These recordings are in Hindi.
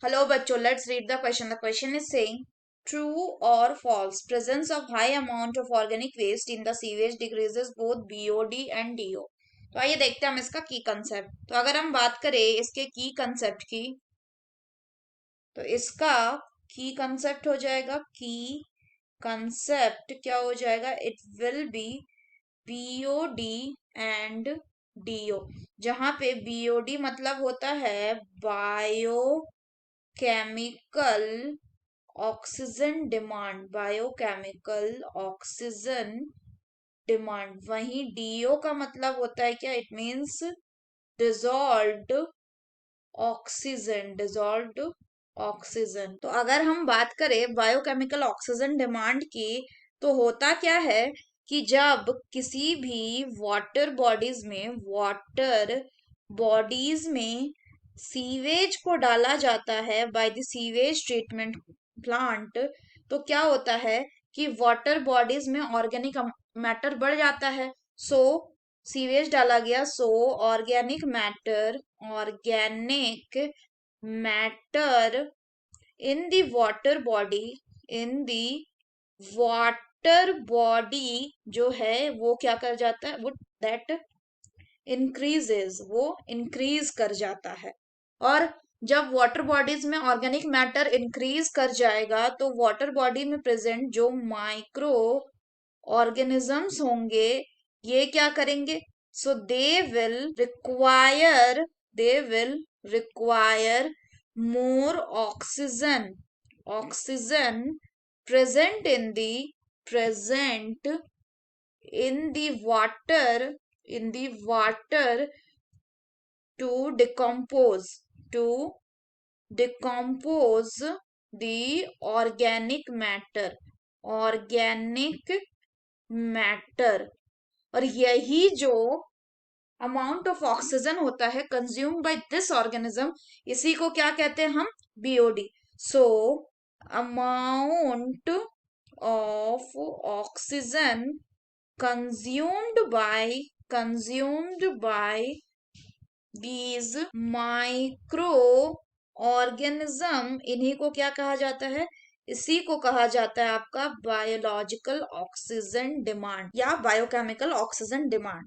Hello बच्चों, let's read the question. The question is saying true or false. Presence of high amount of organic waste in the sewage decreases both BOD and DO. तो आइए देखते हैं हम इसका की कंसेप्ट। तो अगर हम बात करें इसके की कंसेप्ट की, तो इसका की कंसेप्ट हो जाएगा, की कंसेप्ट क्या हो जाएगा, it will be BOD and DO, जहां पे बीओडी मतलब होता है bio chemical oxygen demand, biochemical oxygen demand. वहीं डीओ का मतलब होता है क्या, it means dissolved oxygen, dissolved oxygen. तो अगर हम बात करें बायोकेमिकल ऑक्सीजन डिमांड की, तो होता क्या है कि जब किसी भी वाटर बॉडीज में सीवेज को डाला जाता है by the sewage treatment plant, तो क्या होता है कि वाटर बॉडीज में ऑर्गेनिक मैटर बढ़ जाता है। सो सीवेज डाला गया, सो organic matter in the water body, in the water body जो है वो क्या कर जाता है, वो दैट इंक्रीजेस, वो इंक्रीज कर जाता है। और जब वाटर बॉडीज में ऑर्गेनिक मैटर इंक्रीज कर जाएगा, तो वाटर बॉडी में प्रेजेंट जो माइक्रो ऑर्गेनिजम्स होंगे, ये क्या करेंगे, so they will require more oxygen present in the water to decompose the organic matter। और यही जो अमाउंट ऑफ ऑक्सीजन होता है कंज्यूम बाय दिस ऑर्गेनिज्म, इसी को क्या कहते हैं हम, BOD. So amount of oxygen consumed by these micro organism, इन्हीं को क्या कहा जाता है, इसी को कहा जाता है आपका बायोलॉजिकल ऑक्सीजन डिमांड या बायोकेमिकल ऑक्सीजन डिमांड।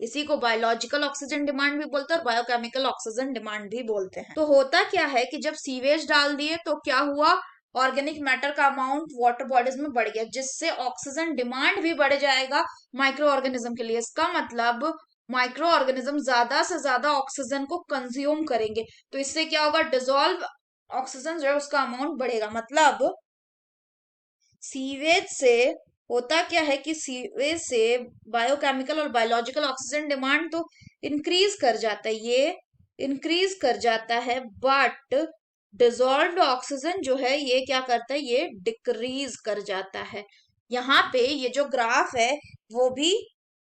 इसी को बायोलॉजिकल ऑक्सीजन डिमांड भी बोलते हैं और बायोकेमिकल ऑक्सीजन डिमांड भी बोलते हैं। तो होता क्या है कि जब सीवेज डाल दिए तो क्या हुआ, ऑर्गेनिक मैटर का अमाउंट वाटर बॉडीज में बढ़ गया, जिससे ऑक्सीजन डिमांड भी बढ़ जाएगा माइक्रो ऑर्गेनिज्म के लिए। इसका मतलब माइक्रो ऑर्गेनिज्म ज्यादा से ज्यादा ऑक्सीजन को कंज्यूम करेंगे, तो इससे क्या होगा, डिजोल्व ऑक्सीजन जो है उसका अमाउंट बढ़ेगा। मतलब सीवेज से होता क्या है कि सीवेज से बायोकेमिकल और बायोलॉजिकल ऑक्सीजन डिमांड तो इंक्रीज कर जाता है, ये इंक्रीज कर जाता है, बट डिजोल्व्ड ऑक्सीजन जो है ये क्या करता है, ये डिक्रीज कर जाता है। यहाँ पे ये जो ग्राफ है वो भी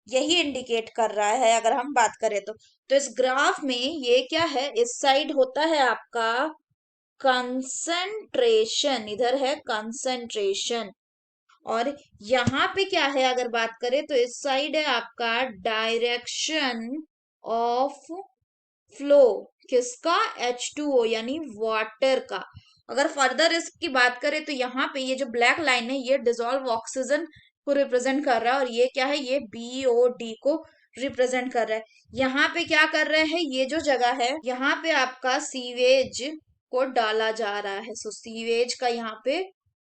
यही इंडिकेट कर रहा है, अगर हम बात करें तो इस ग्राफ में ये क्या है, इस साइड होता है आपका कंसंट्रेशन, इधर है कंसंट्रेशन, और यहाँ पे क्या है, अगर बात करें तो इस साइड है आपका डायरेक्शन ऑफ फ्लो, किसका, H2O यानी वाटर का। अगर फर्दर इसकी बात करें तो यहाँ पे ये जो ब्लैक लाइन है ये डिजोल्व ऑक्सीजन को रिप्रेजेंट कर रहा है, और ये क्या है, ये BOD को रिप्रेजेंट कर रहा है। यहाँ पे क्या कर रहे हैं, ये जो जगह है यहाँ पे आपका सीवेज को डाला जा रहा है। सो सीवेज का यहाँ पे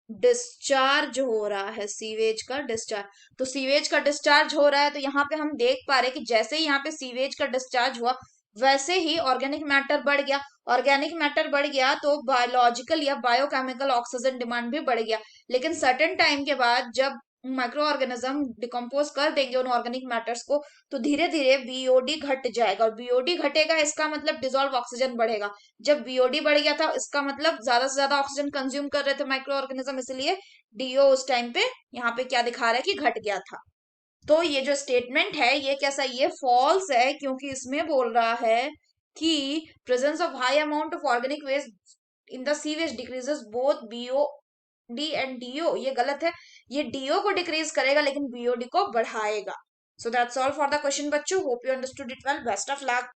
डिस्चार्ज हो रहा है, सीवेज का डिस्चार्ज। तो सीवेज का डिस्चार्ज हो रहा है, तो यहाँ पे हम देख पा रहे हैं कि जैसे ही यहाँ पे सीवेज का डिस्चार्ज हुआ, वैसे ही ऑर्गेनिक मैटर बढ़ गया। ऑर्गेनिक मैटर बढ़ गया तो बायोलॉजिकल या बायोकेमिकल ऑक्सीजन डिमांड भी बढ़ गया। लेकिन सर्टेन टाइम के बाद जब माइक्रो ऑर्गेनिज्म डिकम्पोज कर देंगे उन ऑर्गेनिक मैटर्स को, तो धीरे धीरे बीओडी घट जाएगा, और बीओडी घटेगा इसका मतलब डिजोल्व ऑक्सीजन बढ़ेगा। जब बीओडी बढ़ गया था इसका मतलब ज्यादा से ज्यादा ऑक्सीजन कंज्यूम कर रहे थे माइक्रो ऑर्गेनिज्म, इसलिए डीओ उस टाइम पे यहाँ पे क्या दिखा रहा है कि घट गया था। तो ये जो स्टेटमेंट है ये कैसा, ये फॉल्स है, क्योंकि इसमें बोल रहा है कि presence of high amount of organic waste in the sewage decreases both BOD and DO. ये गलत है, ये डीओ को डिक्रीज करेगा लेकिन बीओडी को बढ़ाएगा। So that's all for the question बच्चों, hope you understood it well, best of luck.